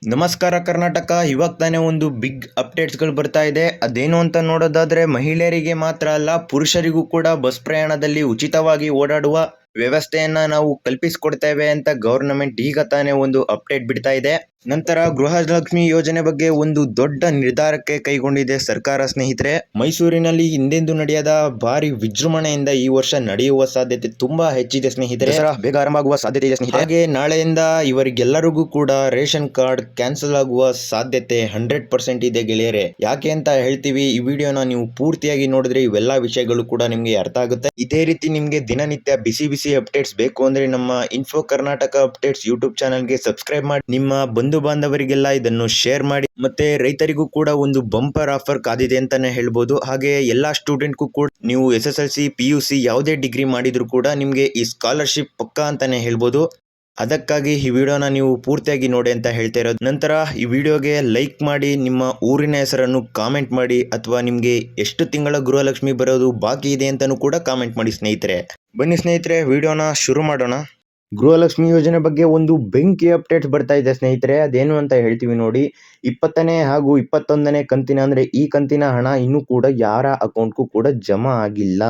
ನಮಸ್ಕಾರ ಕರ್ನಾಟಕ. ಇವಾಗ ತಾನೇ ಒಂದು ಬಿಗ್ ಅಪ್ಡೇಟ್ಸ್ಗಳು ಬರ್ತಾ ಇದೆ. ಅದೇನು ಅಂತ ನೋಡೋದಾದ್ರೆ, ಮಹಿಳೆಯರಿಗೆ ಮಾತ್ರ ಅಲ್ಲ, ಪುರುಷರಿಗೂ ಕೂಡ ಬಸ್ ಪ್ರಯಾಣದಲ್ಲಿ ಉಚಿತವಾಗಿ ಓಡಾಡುವ ವ್ಯವಸ್ಥೆಯನ್ನ ನಾವು ಕಲ್ಪಿಸಿಕೊಡ್ತೇವೆ ಅಂತ ಗವರ್ನಮೆಂಟ್ ಈಗ ತಾನೇ ಒಂದು ಅಪ್ಡೇಟ್ ಬಿಡ್ತಾ ಇದೆ. ನಂತರ ಗೃಹಲಕ್ಷ್ಮಿ ಯೋಜನೆ ಬಗ್ಗೆ ಒಂದು ದೊಡ್ಡ ನಿರ್ಧಾರಕ್ಕೆ ಕೈಗೊಂಡಿದೆ ಸರ್ಕಾರ ಸ್ನೇಹಿತರೆ. ಮೈಸೂರಿನಲ್ಲಿ ಹಿಂದೆಂದೂ ನಡೆಯದ ಭಾರಿ ವಿಜೃಂಭಣೆಯಿಂದ ಈ ವರ್ಷ ನಡೆಯುವ ಸಾಧ್ಯತೆ ತುಂಬಾ ಹೆಚ್ಚಿದೆ ಸ್ನೇಹಿತರೆ. ಬೇಗ ಆರಂಭ ಆಗುವ ಸಾಧ್ಯತೆ ಇದೆ ಸ್ನೇಹಿತರೆ. ಹಾಗೆ ನಾಳೆಯಿಂದ ಇವರಿಗೆಲ್ಲರಿಗೂ ಕೂಡ ರೇಷನ್ ಕಾರ್ಡ್ ಕ್ಯಾನ್ಸಲ್ ಆಗುವ ಸಾಧ್ಯತೆ 100% ಇದೆ ಗೆಳೆಯರೆ. ಯಾಕೆ ಅಂತ ಹೇಳ್ತೀವಿ, ಈ ವಿಡಿಯೋನ ನೀವು ಪೂರ್ತಿಯಾಗಿ ನೋಡಿದ್ರೆ ಇವೆಲ್ಲ ವಿಷಯಗಳು ಕೂಡ ನಿಮ್ಗೆ ಅರ್ಥ ಆಗುತ್ತೆ. ಇದೇ ರೀತಿ ನಿಮ್ಗೆ ದಿನನಿತ್ಯ ಬಿಸಿ ಬಿಸಿ ಅಪ್ಡೇಟ್ಸ್ ಬೇಕು ಅಂದ್ರೆ ನಮ್ಮ ಇನ್ಫೋ ಕರ್ನಾಟಕ ಅಪ್ಡೇಟ್ಸ್ ಯೂಟ್ಯೂಬ್ ಚಾನಲ್ಗೆ ಸಬ್ಸ್ಕ್ರೈಬ್ ಮಾಡಿ, ನಿಮ್ಮ ಬಂಧು ಬಾಂಧವರಿಗೆಲ್ಲ ಇದನ್ನು ಶೇರ್ ಮಾಡಿ. ಮತ್ತೆ ರೈತರಿಗೂ ಕೂಡ ಒಂದು ಬಂಪರ್ ಆಫರ್ ಕಾದಿದೆ ಅಂತಾನೆ ಹೇಳ್ಬೋದು. ಹಾಗೆ ಎಲ್ಲಾ ಸ್ಟೂಡೆಂಟ್ಗೂ ಕೂಡ ನೀವು SSLC PUC ಯಾವುದೇ ಡಿಗ್ರಿ ಮಾಡಿದ್ರು ಕೂಡ ನಿಮ್ಗೆ ಈ ಸ್ಕಾಲರ್ಶಿಪ್ ಪಕ್ಕಾ ಅಂತಾನೆ ಹೇಳ್ಬೋದು. ಅದಕ್ಕಾಗಿ ಈ ವಿಡಿಯೋನ ನೀವು ಪೂರ್ತಿಯಾಗಿ ನೋಡಿ ಅಂತ ಹೇಳ್ತಾ ಇರೋದು. ನಂತರ ಈ ವಿಡಿಯೋಗೆ ಲೈಕ್ ಮಾಡಿ, ನಿಮ್ಮ ಊರಿನ ಹೆಸರನ್ನು ಕಾಮೆಂಟ್ ಮಾಡಿ, ಅಥವಾ ನಿಮ್ಗೆ ಎಷ್ಟು ತಿಂಗಳ ಗೃಹಲಕ್ಷ್ಮಿ ಬರೋದು ಬಾಕಿ ಇದೆ ಅಂತಾನೂ ಕೂಡ ಕಾಮೆಂಟ್ ಮಾಡಿ ಸ್ನೇಹಿತರೆ. ಬನ್ನಿ ಸ್ನೇಹಿತರೆ, ವಿಡಿಯೋನ ಶುರು ಮಾಡೋಣ. ಗೃಹಲಕ್ಷ್ಮಿ ಯೋಜನೆ ಬಗ್ಗೆ ಒಂದು ಬೆಂಕಿ ಅಪ್ಡೇಟ್ಸ್ ಬರ್ತಾ ಇದೆ ಸ್ನೇಹಿತರೆ. ಅದೇನು ಅಂತ ಹೇಳ್ತೀವಿ ನೋಡಿ. 20ನೇ ಹಾಗೂ 21ನೇ ಕಂತಿನ ಅಂದ್ರೆ ಈ ಕಂತಿನ ಹಣ ಇನ್ನೂ ಕೂಡ ಯಾರ ಅಕೌಂಟ್ಗೂ ಕೂಡ ಜಮಾ ಆಗಿಲ್ಲ.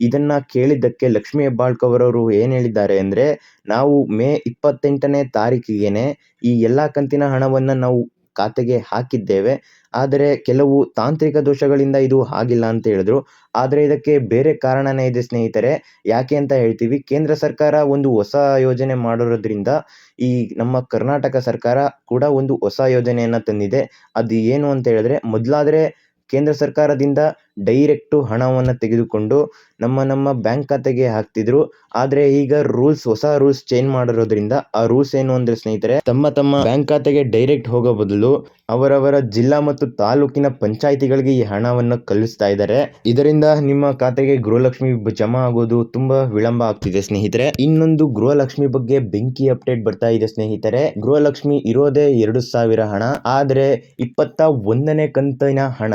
ಇದನ್ನ ಕೇಳಿದ್ದಕ್ಕೆ ಲಕ್ಷ್ಮೀ ಹೆಬ್ಬಾಳ್ಕರ್ ಅವರು ಏನ್ ಹೇಳಿದ್ದಾರೆ ಅಂದ್ರೆ, ನಾವು ಮೇ 28ನೇ ತಾರೀಕಿಗೆನೆ ಈ ಎಲ್ಲಾ ಕಂತಿನ ಹಣವನ್ನ ನಾವು ಖಾತೆಗೆ ಹಾಕಿದ್ದೇವೆ, ಆದರೆ ಕೆಲವು ತಾಂತ್ರಿಕ ದೋಷಗಳಿಂದ ಇದು ಆಗಿಲ್ಲ ಅಂತ ಹೇಳಿದ್ರು. ಆದರೆ ಇದಕ್ಕೆ ಬೇರೆ ಕಾರಣನೇ ಇದೆ ಸ್ನೇಹಿತರೆ. ಯಾಕೆ ಅಂತ ಹೇಳ್ತೀವಿ, ಕೇಂದ್ರ ಸರ್ಕಾರ ಒಂದು ಹೊಸ ಯೋಜನೆ ಮಾಡಿರೋದ್ರಿಂದ ಈ ನಮ್ಮ ಕರ್ನಾಟಕ ಸರ್ಕಾರ ಕೂಡ ಒಂದು ಹೊಸ ಯೋಜನೆಯನ್ನ ತಂದಿದೆ. ಅದು ಏನು ಅಂತ ಹೇಳಿದ್ರೆ, ಮೊದಲಾದ್ರೆ ಕೇಂದ್ರ ಸರ್ಕಾರದಿಂದ ಡೈರೆಕ್ಟು ಹಣವನ್ನು ತೆಗೆದುಕೊಂಡು ನಮ್ಮ ಬ್ಯಾಂಕ್ ಖಾತೆಗೆ ಹಾಕ್ತಿದ್ರು. ಆದರೆ ಈಗ ಹೊಸ ರೂಲ್ಸ್ ಚೇಂಜ್ ಮಾಡಿರೋದ್ರಿಂದ ಆ ರೂಲ್ಸ್ ಏನು ಅಂದ್ರೆ ಸ್ನೇಹಿತರೆ, ತಮ್ಮ ಬ್ಯಾಂಕ್ ಖಾತೆಗೆ ಡೈರೆಕ್ಟ್ ಹೋಗೋ ಬದಲು ಅವರವರ ಜಿಲ್ಲಾ ಮತ್ತು ತಾಲೂಕಿನ ಪಂಚಾಯಿತಿಗಳಿಗೆ ಈ ಹಣವನ್ನು ಕಳಿಸ್ತಾ ಇದ್ದಾರೆ. ಇದರಿಂದ ನಿಮ್ಮ ಖಾತೆಗೆ ಗೃಹಲಕ್ಷ್ಮಿ ಜಮಾ ಆಗೋದು ತುಂಬಾ ವಿಳಂಬ ಆಗ್ತಿದೆ ಸ್ನೇಹಿತರೆ. ಇನ್ನೊಂದು ಗೃಹಲಕ್ಷ್ಮಿ ಬಗ್ಗೆ ಬೆಂಕಿ ಅಪ್ಡೇಟ್ ಬರ್ತಾ ಇದೆ ಸ್ನೇಹಿತರೆ. ಗೃಹಲಕ್ಷ್ಮಿ ಇರೋದೇ 2,000 ಹಣ, ಆದ್ರೆ 21ನೇ ಕಂತಿನ ಹಣ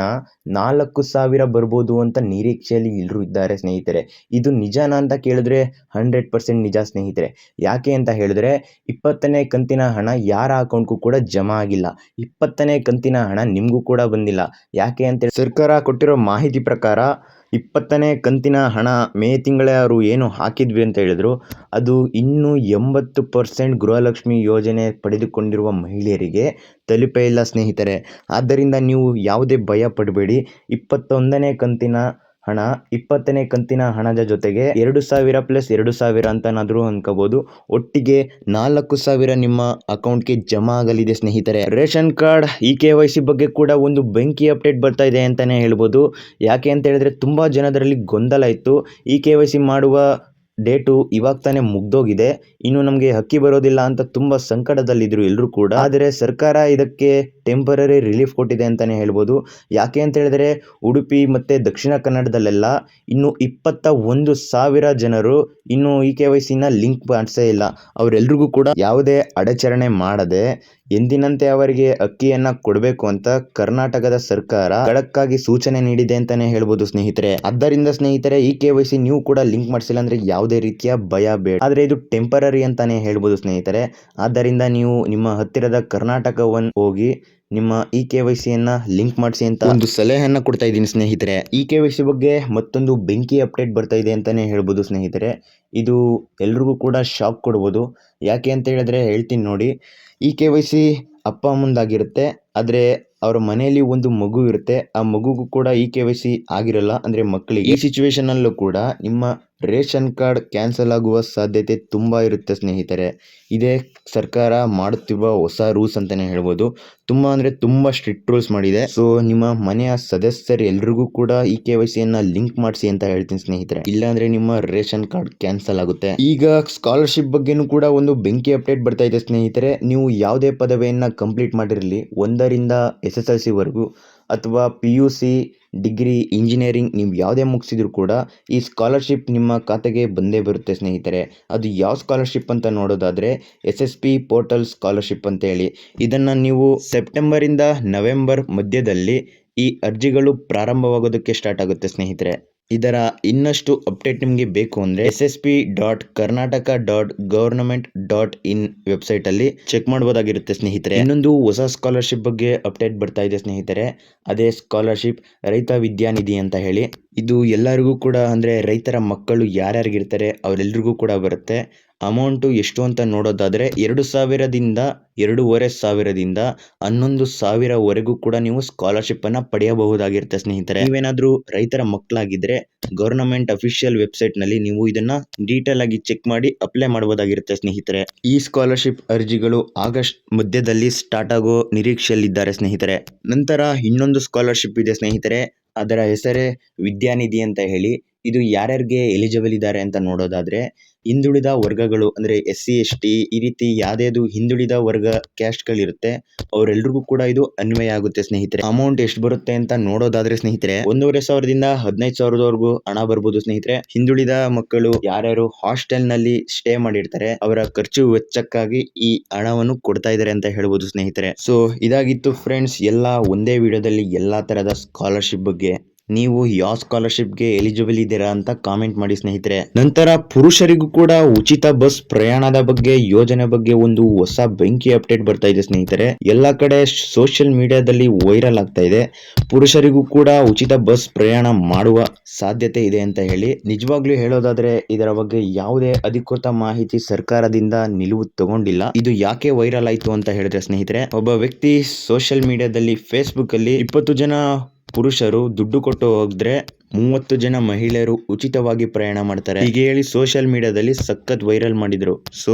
4,000 ಬರ್ಬೋದು ಅಂತ ನಿರೀಕ್ಷೆಯಲ್ಲಿ ಎಲ್ಲರೂ ಇದ್ದಾರೆ ಸ್ನೇಹಿತರೆ. ಇದು ನಿಜಾನ ಅಂತ ಕೇಳಿದ್ರೆ 100% ನಿಜ ಸ್ನೇಹಿತರೆ. ಯಾಕೆ ಅಂತ ಹೇಳಿದ್ರೆ, 20ನೇ ಕಂತಿನ ಹಣ ಯಾರ ಅಕೌಂಟ್ಗೂ ಕೂಡ ಜಮಾ ಆಗಿಲ್ಲ. 20ನೇ ಕಂತಿನ ಹಣ ನಿಮ್ಗೂ ಕೂಡ ಬಂದಿಲ್ಲ. ಯಾಕೆ ಅಂತ ಸರ್ಕಾರ ಕೊಟ್ಟಿರೋ ಮಾಹಿತಿ ಪ್ರಕಾರ 20ನೇ ಕಂತಿನ ಹಣ ಮೇ ತಿಂಗಳೇ ಅವರು ಏನು ಹಾಕಿದ್ವಿ ಅಂತ ಹೇಳಿದ್ರು, ಅದು ಇನ್ನೂ 80% ಗೃಹಲಕ್ಷ್ಮಿ ಯೋಜನೆ ಪಡೆದುಕೊಂಡಿರುವ ಮಹಿಳೆಯರಿಗೆ ತಲುಪೇ ಇಲ್ಲ ಸ್ನೇಹಿತರೆ. ಆದ್ದರಿಂದ ನೀವು ಯಾವುದೇ ಭಯ ಪಡಬೇಡಿ. 21ನೇ ಕಂತಿನ ಹಣ 20ನೇ ಕಂತಿನ ಹಣದ ಜೊತೆಗೆ 2,000 ಪ್ಲಸ್ 2,000 ಅಂತನಾದ್ರೂ ಅನ್ಕೋಬಹುದು, ಒಟ್ಟಿಗೆ 4,000 ನಿಮ್ಮ ಅಕೌಂಟ್ಗೆ ಜಮಾ ಆಗಲಿದೆ ಸ್ನೇಹಿತರೆ. ರೇಷನ್ ಕಾರ್ಡ್ KYC ಬಗ್ಗೆ ಕೂಡ ಒಂದು ಬೆಂಕಿ ಅಪ್ಡೇಟ್ ಬರ್ತಾ ಇದೆ ಅಂತಾನೆ ಹೇಳ್ಬೋದು. ಯಾಕೆ ಅಂತ ಹೇಳಿದ್ರೆ, ತುಂಬಾ ಜನರಲ್ಲಿ ಗೊಂದಲ ಇತ್ತು. KYC ಮಾಡುವ ಡೇಟು ಇವಾಗ ತಾನೇ ಮುಗ್ದೋಗಿದೆ, ಇನ್ನು ನಮಗೆ ಅಕ್ಕಿ ಬರೋದಿಲ್ಲ ಅಂತ ತುಂಬಾ ಸಂಕಟದಲ್ಲಿದ್ರು ಎಲ್ಲರೂ ಕೂಡ. ಆದರೆ ಸರ್ಕಾರ ಇದಕ್ಕೆ ಟೆಂಪರರಿ ರಿಲೀಫ್ ಕೊಟ್ಟಿದೆ ಅಂತಾನೆ ಹೇಳ್ಬೋದು. ಯಾಕೆ ಅಂತ ಹೇಳಿದ್ರೆ, ಉಡುಪಿ ಮತ್ತೆ ದಕ್ಷಿಣ ಕನ್ನಡದಲ್ಲೆಲ್ಲ ಇನ್ನು 21,000 ಜನರು ಇನ್ನು KYCನ ಲಿಂಕ್ ಮಾಡಿಸೇ ಇಲ್ಲ. ಅವರೆಲ್ರಿಗೂ ಕೂಡ ಯಾವುದೇ ಅಡಚಣೆ ಮಾಡದೆ ಎಂದಿನಂತೆ ಅವರಿಗೆ ಅಕ್ಕಿಯನ್ನ ಕೊಡಬೇಕು ಅಂತ ಕರ್ನಾಟಕದ ಸರ್ಕಾರ ಖಡಕ್ ಆಗಿ ಸೂಚನೆ ನೀಡಿದೆ ಅಂತಾನೆ ಹೇಳ್ಬೋದು ಸ್ನೇಹಿತರೆ. ಆದ್ದರಿಂದ ಸ್ನೇಹಿತರೆ, KYC ನೀವು ಕೂಡ ಲಿಂಕ್ ಮಾಡಿಸಿಲ್ಲ ಅಂದ್ರೆ ಯಾವುದೇ ರೀತಿಯ ಭಯ ಬೇಡ. ಆದ್ರೆ ಇದು ಟೆಂಪರರಿ ಅಂತಾನೆ ಹೇಳ್ಬೋದು ಸ್ನೇಹಿತರೆ. ಆದ್ದರಿಂದ ನೀವು ನಿಮ್ಮ ಹತ್ತಿರದ ಕರ್ನಾಟಕವನ್ನು ಹೋಗಿ ನಿಮ್ಮ KYCಯನ್ನ ಲಿಂಕ್ ಮಾಡಿಸಿ ಅಂತ ಒಂದು ಸಲಹೆಯನ್ನ ಕೊಡ್ತಾ ಇದ್ದೀನಿ ಸ್ನೇಹಿತರೆ. KYC ಬಗ್ಗೆ ಮತ್ತೊಂದು ಬೆಂಕಿ ಅಪ್ಡೇಟ್ ಬರ್ತಾ ಇದೆ ಅಂತಾನೆ ಹೇಳ್ಬೋದು ಸ್ನೇಹಿತರೆ. ಇದು ಎಲ್ರಿಗೂ ಕೂಡ ಶಾಕ್ ಕೊಡ್ಬೋದು. ಯಾಕೆ ಅಂತ ಹೇಳಿದ್ರೆ ಹೇಳ್ತೀನಿ ನೋಡಿ. KYC ಅಪ್ಪ ಅಮ್ಮಂದಾಗಿರುತ್ತೆ, ಆದರೆ ಅವರ ಮನೆಯಲ್ಲಿ ಒಂದು ಮಗು ಇರುತ್ತೆ, ಆ ಮಗುಗೂ ಕೂಡ KYC ಆಗಿರಲ್ಲ, ಅಂದ್ರೆ ಮಕ್ಕಳಿಗೆ. ಈ ಸಿಚುವೇಶನ್ ಅಲ್ಲೂ ಕೂಡ ನಿಮ್ಮ ರೇಷನ್ ಕಾರ್ಡ್ ಕ್ಯಾನ್ಸಲ್ ಆಗುವ ಸಾಧ್ಯತೆ ತುಂಬಾ ಇರುತ್ತೆ ಸ್ನೇಹಿತರೆ. ಇದೇ ಸರ್ಕಾರ ಮಾಡುತ್ತಿರುವ ಹೊಸ ರೂಲ್ಸ್ ಅಂತಾನೆ ಹೇಳ್ಬೋದು. ತುಂಬಾ ಅಂದ್ರೆ ತುಂಬಾ ಸ್ಟ್ರಿಕ್ಟ್ ರೂಲ್ಸ್ ಮಾಡಿದೆ. ಸೊ ನಿಮ್ಮ ಮನೆಯ ಸದಸ್ಯರು ಎಲ್ರಿಗೂ ಕೂಡ KYCಯನ್ನ ಲಿಂಕ್ ಮಾಡಿಸಿ ಅಂತ ಹೇಳ್ತೀನಿ ಸ್ನೇಹಿತರೆ. ಇಲ್ಲಾಂದ್ರೆ ನಿಮ್ಮ ರೇಷನ್ ಕಾರ್ಡ್ ಕ್ಯಾನ್ಸಲ್ ಆಗುತ್ತೆ. ಈಗ ಸ್ಕಾಲರ್ಶಿಪ್ ಬಗ್ಗೆನೂ ಕೂಡ ಒಂದು ಬೆಂಕಿ ಅಪ್ಡೇಟ್ ಬರ್ತಾ ಇದೆ ಸ್ನೇಹಿತರೆ. ನೀವು ಯಾವುದೇ ಪದವಿಯನ್ನ ಕಂಪ್ಲೀಟ್ ಮಾಡಿರಲಿ, 1ರಿಂದ SSLC ವರೆಗೂ ಅಥವಾ PUC, ಡಿಗ್ರಿ, ಇಂಜಿನಿಯರಿಂಗ್ ನೀವು ಯಾವುದೇ ಮುಗಿಸಿದ್ರು ಕೂಡ ಈ ಸ್ಕಾಲರ್ಶಿಪ್ ನಿಮ್ಮ ಖಾತೆಗೆ ಬಂದೇ ಬರುತ್ತೆ ಸ್ನೇಹಿತರೆ. ಅದು ಯಾವ ಸ್ಕಾಲರ್ಶಿಪ್ ಅಂತ ನೋಡೋದಾದ್ರೆ SSP ಪೋರ್ಟಲ್ ಸ್ಕಾಲರ್ಶಿಪ್ ಅಂತ ಹೇಳಿ. ಇದನ್ನ ನೀವು ಸೆಪ್ಟೆಂಬರಿಂದ ನವೆಂಬರ್ ಮಧ್ಯದಲ್ಲಿ ಈ ಅರ್ಜಿಗಳು ಪ್ರಾರಂಭವಾಗೋದಕ್ಕೆ ಸ್ಟಾರ್ಟ್ ಆಗುತ್ತೆ ಸ್ನೇಹಿತರೆ. ಇದರ ಇನ್ನಷ್ಟು ಅಪ್ಡೇಟ್ ನಿಮಗೆ ಬೇಕು ಅಂದರೆ ssp.karnataka.government.in ವೆಬ್ಸೈಟಲ್ಲಿ ಚೆಕ್ ಮಾಡ್ಬೋದಾಗಿರುತ್ತೆ ಸ್ನೇಹಿತರೆ. ಇನ್ನೊಂದು ಹೊಸ ಸ್ಕಾಲರ್ಶಿಪ್ ಬಗ್ಗೆ ಅಪ್ಡೇಟ್ ಬರ್ತಾ ಇದೆ ಸ್ನೇಹಿತರೆ. ಅದೇ ಸ್ಕಾಲರ್ಶಿಪ್ ರೈತ ವಿದ್ಯಾನಿಧಿ ಅಂತ ಹೇಳಿ. ಇದು ಎಲ್ಲರಿಗೂ ಕೂಡ ಅಂದರೆ ರೈತರ ಮಕ್ಕಳು ಯಾರ್ಯಾರಿಗಿರ್ತಾರೆ ಅವರೆಲ್ಲರಿಗೂ ಕೂಡ ಬರುತ್ತೆ. ಅಮೌಂಟು ಎಷ್ಟು ಅಂತ ನೋಡೋದಾದರೆ 2,000ದಿಂದ 2,500ದಿಂದ 11,000ವರೆಗೂ ಕೂಡ ನೀವು ಸ್ಕಾಲರ್ಶಿಪ್ಪನ್ನು ಪಡೆಯಬಹುದಾಗಿರುತ್ತೆ ಸ್ನೇಹಿತರೆ. ನೀವೇನಾದರೂ ರೈತರ ಮಕ್ಕಳಾಗಿದ್ದರೆ ಗವರ್ನಮೆಂಟ್ ಅಫಿಷಿಯಲ್ ವೆಬ್ಸೈಟ್ನಲ್ಲಿ ನೀವು ಇದನ್ನು ಡೀಟೇಲ್ ಆಗಿ ಚೆಕ್ ಮಾಡಿ ಅಪ್ಲೈ ಮಾಡಬಹುದಾಗಿರುತ್ತೆ ಸ್ನೇಹಿತರೆ. ಈ ಸ್ಕಾಲರ್ಶಿಪ್ ಅರ್ಜಿಗಳು ಆಗಸ್ಟ್ ಮಧ್ಯದಲ್ಲಿ ಸ್ಟಾರ್ಟ್ ಆಗೋ ನಿರೀಕ್ಷೆಯಲ್ಲಿದ್ದಾರೆ ಸ್ನೇಹಿತರೆ. ನಂತರ ಇನ್ನೊಂದು ಸ್ಕಾಲರ್ಶಿಪ್ ಇದೆ ಸ್ನೇಹಿತರೆ. ಅದರ ಹೆಸರೇ ವಿದ್ಯಾನಿಧಿ ಅಂತ ಹೇಳಿ. ಇದು ಯಾರ್ಯಾರಿಗೆ ಎಲಿಜಿಬಲ್ ಇದ್ದಾರೆ ಅಂತ ನೋಡೋದಾದ್ರೆ ಹಿಂದುಳಿದ ವರ್ಗಗಳು ಅಂದರೆ SC ST ಈ ರೀತಿ ಯಾವ್ದು ಹಿಂದುಳಿದ ವರ್ಗ ಕ್ಯಾಸ್ಟ್ಗಳಿರುತ್ತೆ ಅವರೆಲ್ರಿಗೂ ಕೂಡ ಇದು ಅನ್ವಯ ಆಗುತ್ತೆ ಸ್ನೇಹಿತರೆ. ಅಮೌಂಟ್ ಎಷ್ಟು ಬರುತ್ತೆ ಅಂತ ನೋಡೋದಾದ್ರೆ ಸ್ನೇಹಿತರೆ 1,500ದಿಂದ 15,000ವರೆಗೂ ಹಣ ಬರ್ಬೋದು ಸ್ನೇಹಿತರೆ. ಹಿಂದುಳಿದ ಮಕ್ಕಳು ಯಾರ್ಯಾರು ಹಾಸ್ಟೆಲ್ ನಲ್ಲಿ ಸ್ಟೇ ಮಾಡಿರ್ತಾರೆ ಅವರ ಖರ್ಚು ವೆಚ್ಚಕ್ಕಾಗಿ ಈ ಹಣವನ್ನು ಕೊಡ್ತಾ ಇದ್ದಾರೆ ಅಂತ ಹೇಳ್ಬೋದು ಸ್ನೇಹಿತರೆ. ಸೊ ಇದಾಗಿತ್ತು ಫ್ರೆಂಡ್ಸ್, ಎಲ್ಲ ಒಂದೇ ವಿಡಿಯೋದಲ್ಲಿ ಎಲ್ಲಾ ತರಹದ ಸ್ಕಾಲರ್ಶಿಪ್ ಬಗ್ಗೆ. ನೀವು ಯಾವ ಸ್ಕಾಲರ್ಶಿಪ್ಗೆ ಎಲಿಜಿಬಲ್ ಇದ್ದೀರಾ ಅಂತ ಕಾಮೆಂಟ್ ಮಾಡಿ ಸ್ನೇಹಿತರೆ. ನಂತರ ಪುರುಷರಿಗೂ ಕೂಡ ಉಚಿತ ಬಸ್ ಪ್ರಯಾಣದ ಬಗ್ಗೆ ಯೋಜನೆ ಬಗ್ಗೆ ಒಂದು ಹೊಸ ಬೆಂಕಿ ಅಪ್ಡೇಟ್ ಬರ್ತಾ ಇದೆ ಸ್ನೇಹಿತರೆ. ಎಲ್ಲಾ ಕಡೆ ಸೋಷಿಯಲ್ ಮೀಡಿಯಾದಲ್ಲಿ ವೈರಲ್ ಆಗ್ತಾ ಇದೆ. ಪುರುಷರಿಗೂ ಕೂಡ ಉಚಿತ ಬಸ್ ಪ್ರಯಾಣ ಮಾಡುವ ಸಾಧ್ಯತೆ ಇದೆ ಅಂತ ಹೇಳಿ. ನಿಜವಾಗ್ಲೂ ಹೇಳೋದಾದ್ರೆ ಇದರ ಬಗ್ಗೆ ಯಾವುದೇ ಅಧಿಕೃತ ಮಾಹಿತಿ ಸರ್ಕಾರದಿಂದ ನಿಲುವು ತಗೊಂಡಿಲ್ಲ. ಇದು ಯಾಕೆ ವೈರಲ್ ಆಯ್ತು ಅಂತ ಹೇಳಿದ್ರೆ ಸ್ನೇಹಿತರೆ, ಒಬ್ಬ ವ್ಯಕ್ತಿ ಸೋಷಿಯಲ್ ಮೀಡಿಯಾದಲ್ಲಿ ಫೇಸ್ಬುಕ್ ಅಲ್ಲಿ 20 ಜನ ಪುರುಷರು ದುಡ್ಡು ಕೊಟ್ಟು ಹೋದ್ರೆ 30 ಜನ ಮಹಿಳೆಯರು ಉಚಿತವಾಗಿ ಪ್ರಯಾಣ ಮಾಡ್ತಾರೆ ಹೀಗೆ ಹೇಳಿ ಸೋಷಿಯಲ್ ಮೀಡಿಯಾದಲ್ಲಿ ಸಖತ್ ವೈರಲ್ ಮಾಡಿದ್ರು. ಸೊ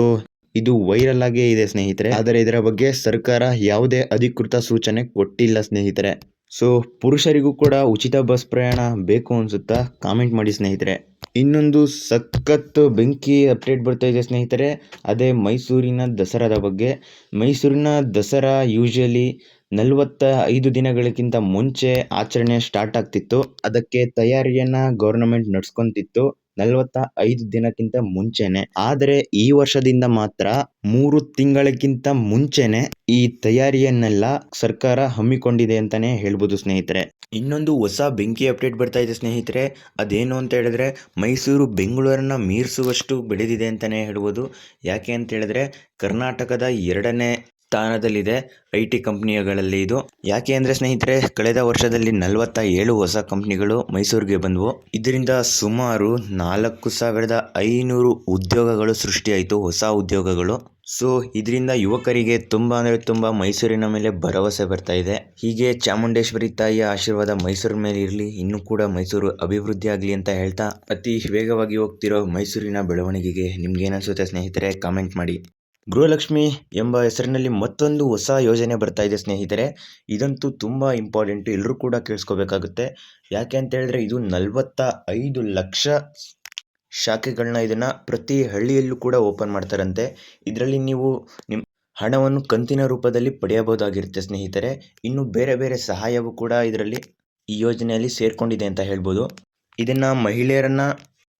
ಇದು ವೈರಲ್ ಆಗೇ ಇದೆ ಸ್ನೇಹಿತರೆ. ಆದರೆ ಇದರ ಬಗ್ಗೆ ಸರ್ಕಾರ ಯಾವುದೇ ಅಧಿಕೃತ ಸೂಚನೆ ಕೊಟ್ಟಿಲ್ಲ ಸ್ನೇಹಿತರೆ. ಸೊ ಪುರುಷರಿಗೂ ಕೂಡ ಉಚಿತ ಬಸ್ ಪ್ರಯಾಣ ಬೇಕು ಅನ್ಸುತ್ತಾ? ಕಾಮೆಂಟ್ ಮಾಡಿ ಸ್ನೇಹಿತರೆ. ಇನ್ನೊಂದು ಸಖತ್ ಬೆಂಕಿ ಅಪ್ಡೇಟ್ ಬರ್ತಾ ಇದೆ ಸ್ನೇಹಿತರೆ. ಅದೇ ಮೈಸೂರಿನ ದಸರಾದ ಬಗ್ಗೆ. ಮೈಸೂರಿನ ದಸರಾ ಯೂಶಲಿ 45 ದಿನಗಳಕ್ಕಿಂತ ಮುಂಚೆ ಆಚರಣೆ ಸ್ಟಾರ್ಟ್ ಆಗ್ತಿತ್ತು. ಅದಕ್ಕೆ ತಯಾರಿಯನ್ನ ಗವರ್ನಮೆಂಟ್ ನಡ್ಸ್ಕೊಂತಿತ್ತು 45 ದಿನಕ್ಕಿಂತ ಮುಂಚೆನೆ. ಆದರೆ ಈ ವರ್ಷದಿಂದ ಮಾತ್ರ 3 ತಿಂಗಳಕ್ಕಿಂತ ಮುಂಚೆನೆ ಈ ತಯಾರಿಯನ್ನೆಲ್ಲ ಸರ್ಕಾರ ಹಮ್ಮಿಕೊಂಡಿದೆ ಅಂತಾನೆ ಹೇಳ್ಬೋದು ಸ್ನೇಹಿತರೆ. ಇನ್ನೊಂದು ಹೊಸ ಬೆಂಕಿ ಅಪ್ಡೇಟ್ ಬರ್ತಾ ಇದೆ ಸ್ನೇಹಿತರೆ. ಅದೇನು ಅಂತ ಹೇಳಿದ್ರೆ ಮೈಸೂರು ಬೆಂಗಳೂರನ್ನ ಮೀರಿಸುವಷ್ಟು ಬೆಳೆದಿದೆ ಅಂತಾನೆ ಹೇಳ್ಬೋದು. ಯಾಕೆ ಅಂತ ಹೇಳಿದ್ರೆ ಕರ್ನಾಟಕದ 2ನೇ ಸ್ಥಾನದಲ್ಲಿದೆ IT ಕಂಪ್ನಿಗಳಲ್ಲಿ ಇದು. ಯಾಕೆ ಅಂದರೆ ಸ್ನೇಹಿತರೆ ಕಳೆದ ವರ್ಷದಲ್ಲಿ 47 ಹೊಸ ಕಂಪ್ನಿಗಳು ಮೈಸೂರಿಗೆ ಬಂದವು. ಇದರಿಂದ ಸುಮಾರು 4,500 ಉದ್ಯೋಗಗಳು ಸೃಷ್ಟಿಯಾಯಿತು, ಹೊಸ ಉದ್ಯೋಗಗಳು. ಸೊ ಇದರಿಂದ ಯುವಕರಿಗೆ ತುಂಬ ಅಂದರೆ ತುಂಬ ಮೈಸೂರಿನ ಮೇಲೆ ಭರವಸೆ ಬರ್ತಾ ಇದೆ. ಹೀಗೆ ಚಾಮುಂಡೇಶ್ವರಿ ತಾಯಿಯ ಆಶೀರ್ವಾದ ಮೈಸೂರಿನ ಮೇಲೆ ಇರಲಿ, ಇನ್ನೂ ಕೂಡ ಮೈಸೂರು ಅಭಿವೃದ್ಧಿ ಆಗಲಿ ಅಂತ ಹೇಳ್ತಾ ಅತಿ ವೇಗವಾಗಿ ಹೋಗ್ತಿರೋ ಮೈಸೂರಿನ ಬೆಳವಣಿಗೆಗೆ ನಿಮ್ಗೇನಿಸುತ್ತೆ ಸ್ನೇಹಿತರೆ ಕಾಮೆಂಟ್ ಮಾಡಿ. ಗೃಹಲಕ್ಷ್ಮಿ ಎಂಬ ಹೆಸರಿನಲ್ಲಿ ಮತ್ತೊಂದು ಹೊಸ ಯೋಜನೆ ಬರ್ತಾ ಇದೆ ಸ್ನೇಹಿತರೆ. ಇದಂತೂ ತುಂಬ ಇಂಪಾರ್ಟೆಂಟು, ಎಲ್ಲರೂ ಕೂಡ ಕೇಳಿಸ್ಕೋಬೇಕಾಗುತ್ತೆ. ಯಾಕೆ ಅಂತ ಹೇಳಿದ್ರೆ ಇದು 45 ಲಕ್ಷ ಶಾಖೆಗಳನ್ನ ಇದನ್ನು ಪ್ರತಿ ಹಳ್ಳಿಯಲ್ಲೂ ಕೂಡ ಓಪನ್ ಮಾಡ್ತಾರಂತೆ. ಇದರಲ್ಲಿ ನೀವು ನಿಮ್ಮ ಹಣವನ್ನು ಕಂತಿನ ರೂಪದಲ್ಲಿ ಪಡೆಯಬಹುದಾಗಿರುತ್ತೆ ಸ್ನೇಹಿತರೆ. ಇನ್ನು ಬೇರೆ ಬೇರೆ ಸಹಾಯವೂ ಕೂಡ ಇದರಲ್ಲಿ ಈ ಯೋಜನೆಯಲ್ಲಿ ಸೇರ್ಕೊಂಡಿದೆ ಅಂತ ಹೇಳ್ಬೋದು. ಇದನ್ನು ಮಹಿಳೆಯರನ್ನ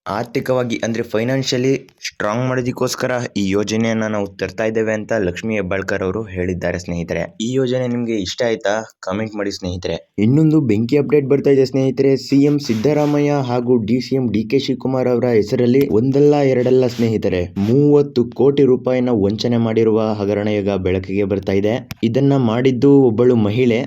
ಆರ್ಥಿಕವಾಗಿ ಅಂದರೆ ಫೈನಾನ್ಷಿಯಲಿ ಸ್ಟ್ರಾಂಗ್ ಮಾಡೋದಕ್ಕೋಸ್ಕರ ಈ ಯೋಜನೆಯನ್ನು ನಾವು ತರ್ತಾ ಇದ್ದೇವೆ ಅಂತ ಲಕ್ಷ್ಮೀ ಹೆಬ್ಬಾಳ್ಕರ್ ಅವರು ಹೇಳಿದ್ದಾರೆ ಸ್ನೇಹಿತರೆ. ಈ ಯೋಜನೆ ನಿಮಗೆ ಇಷ್ಟ ಆಯ್ತಾ? ಕಾಮೆಂಟ್ ಮಾಡಿ ಸ್ನೇಹಿತರೆ. ಇನ್ನೊಂದು ಬೆಂಕಿ ಅಪ್ಡೇಟ್ ಬರ್ತಾ ಇದೆ ಸ್ನೇಹಿತರೆ. CM ಸಿದ್ದರಾಮಯ್ಯ ಹಾಗೂ DCM DK ಶಿವಕುಮಾರ್ ಅವರ ಹೆಸರಲ್ಲಿ ಒಂದಲ್ಲ ಎರಡಲ್ಲ ಸ್ನೇಹಿತರೆ 30 ಕೋಟಿ ರೂಪಾಯಿನ ವಂಚನೆ ಮಾಡಿರುವ ಹಗರಣ ಈಗ ಬೆಳಕಿಗೆ ಬರ್ತಾ ಇದೆ. ಇದನ್ನ ಮಾಡಿದ್ದು ಒಬ್ಬಳು ಮಹಿಳೆ.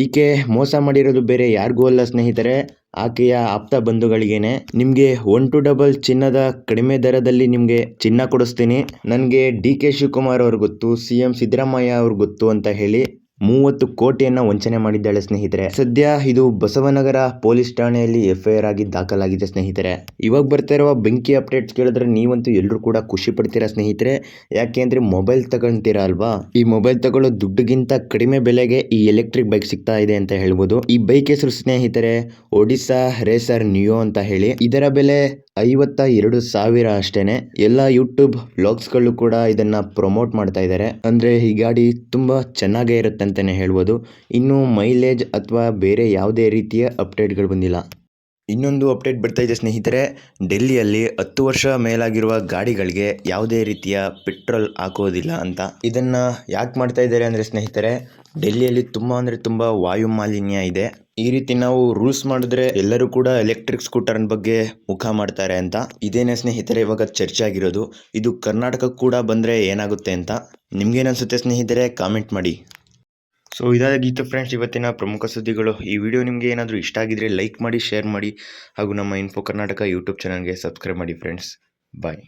ಈಕೆ ಮೋಸ ಮಾಡಿರೋದು ಬೇರೆ ಯಾರಿಗೂ ಅಲ್ಲ ಸ್ನೇಹಿತರೆ, ಆಕೆಯ ಆಪ್ತ ಬಂಧುಗಳಿಗೇನೆ. ನಿಮಗೆ 1 to 2 ಚಿನ್ನದ ಕಡಿಮೆ ದರದಲ್ಲಿ ನಿಮಗೆ ಚಿನ್ನ ಕೊಡಿಸ್ತೀನಿ, ನನಗೆ DK ಶಿವಕುಮಾರ್ ಅವ್ರು ಗೊತ್ತು, CM ಸಿದ್ದರಾಮಯ್ಯ ಅವ್ರು ಗೊತ್ತು ಅಂತ ಹೇಳಿ 30 ಕೋಟಿಯನ್ನ ವಂಚನೆ ಮಾಡಿದ್ದಾಳೆ ಸ್ನೇಹಿತರೆ. ಸದ್ಯ ಇದು ಬಸವನಗರ ಪೊಲೀಸ್ ಠಾಣೆಯಲ್ಲಿ FIR ಆಗಿ ದಾಖಲಾಗಿದೆ ಸ್ನೇಹಿತರೆ. ಇವಾಗ ಬರ್ತಾ ಇರುವ ಬೆಂಕಿ ಅಪ್ಡೇಟ್ಸ್ ಕೇಳಿದ್ರೆ ನೀವಂತೂ ಎಲ್ಲರೂ ಕೂಡ ಖುಷಿ ಪಡ್ತೀರಾ ಸ್ನೇಹಿತರೆ. ಯಾಕೆ ಅಂದ್ರೆ ಮೊಬೈಲ್ ತಗೊಳ್ತೀರಾ ಅಲ್ವಾ, ಈ ಮೊಬೈಲ್ ತಗೊಳ್ಳೋ ದುಡ್ಡಿಗಿಂತ ಕಡಿಮೆ ಬೆಲೆಗೆ ಈ ಎಲೆಕ್ಟ್ರಿಕ್ ಬೈಕ್ ಸಿಗ್ತಾ ಇದೆ ಅಂತ ಹೇಳ್ಬೋದು. ಈ ಬೈಕ್ ಹೆಸರು ಸ್ನೇಹಿತರೆ ಒಡಿಸಾ ರೇಸರ್ ನಿಯೋ ಅಂತ ಹೇಳಿ. ಇದರ ಬೆಲೆ 52,000 ಅಷ್ಟೇನೆ. ಎಲ್ಲ ಯೂಟ್ಯೂಬ್ ವ್ಲಾಗ್ಸ್ಗಳು ಕೂಡ ಇದನ್ನ ಪ್ರಮೋಟ್ ಮಾಡ್ತಾ ಇದ್ದಾರೆ. ಅಂದ್ರೆ ಈ ಗಾಡಿ ತುಂಬಾ ಚೆನ್ನಾಗೇ ಇರುತ್ತೆ ಅಂತಾನೆ ಹೇಳ್ಬೋದು. ಇನ್ನು ಮೈಲೇಜ್ ಅಥವಾ ಬೇರೆ ಯಾವುದೇ ರೀತಿಯ ಅಪ್ಡೇಟ್ಗಳು ಬಂದಿಲ್ಲ. ಇನ್ನೊಂದು ಅಪ್ಡೇಟ್ ಬರ್ತಾ ಇದೆ ಸ್ನೇಹಿತರೆ, ಡೆಲ್ಲಿಯಲ್ಲಿ 10 ವರ್ಷ ಮೇಲಾಗಿರುವ ಗಾಡಿಗಳಿಗೆ ಯಾವುದೇ ರೀತಿಯ ಪೆಟ್ರೋಲ್ ಹಾಕೋದಿಲ್ಲ ಅಂತ. ಇದನ್ನು ಯಾಕೆ ಮಾಡ್ತಾ ಇದ್ದಾರೆ ಅಂದರೆ ಸ್ನೇಹಿತರೆ, ಡೆಲ್ಲಿಯಲ್ಲಿ ತುಂಬ ವಾಯು ಮಾಲಿನ್ಯ ಇದೆ. ಈ ರೀತಿ ನಾವು ರೂಲ್ಸ್ ಮಾಡಿದ್ರೆ ಎಲ್ಲರೂ ಕೂಡ ಎಲೆಕ್ಟ್ರಿಕ್ ಸ್ಕೂಟರ್ ಬಗ್ಗೆ ಮುಖ ಮಾಡ್ತಾರೆ ಅಂತ. ಇದೇನೇ ಸ್ನೇಹಿತರೆ ಇವಾಗ ಚರ್ಚೆ ಆಗಿರೋದು. ಇದು ಕರ್ನಾಟಕಕ್ಕೆ ಕೂಡ ಬಂದರೆ ಏನಾಗುತ್ತೆ ಅಂತ ನಿಮ್ಗೇನನ್ಸುತ್ತೆ ಸ್ನೇಹಿತರೆ, ಕಾಮೆಂಟ್ ಮಾಡಿ. ಸೊ ಇದಾಗಿತ್ತು ಫ್ರೆಂಡ್ಸ್ ಇವತ್ತಿನ ಪ್ರಮುಖ ಸುದ್ದಿಗಳು. ಈ ವಿಡಿಯೋ ನಿಮಗೆ ಏನಾದರೂ ಇಷ್ಟ ಆಗಿದ್ರೆ ಲೈಕ್ ಮಾಡಿ, ಶೇರ್ ಮಾಡಿ ಹಾಗೂ ನಮ್ಮ ಇನ್ಫೋ ಕರ್ನಾಟಕ ಯೂಟ್ಯೂಬ್ ಚಾನಲ್ಗೆ ಸಬ್ಸ್ಕ್ರೈಬ್ ಮಾಡಿ ಫ್ರೆಂಡ್ಸ್. ಬಾಯ್.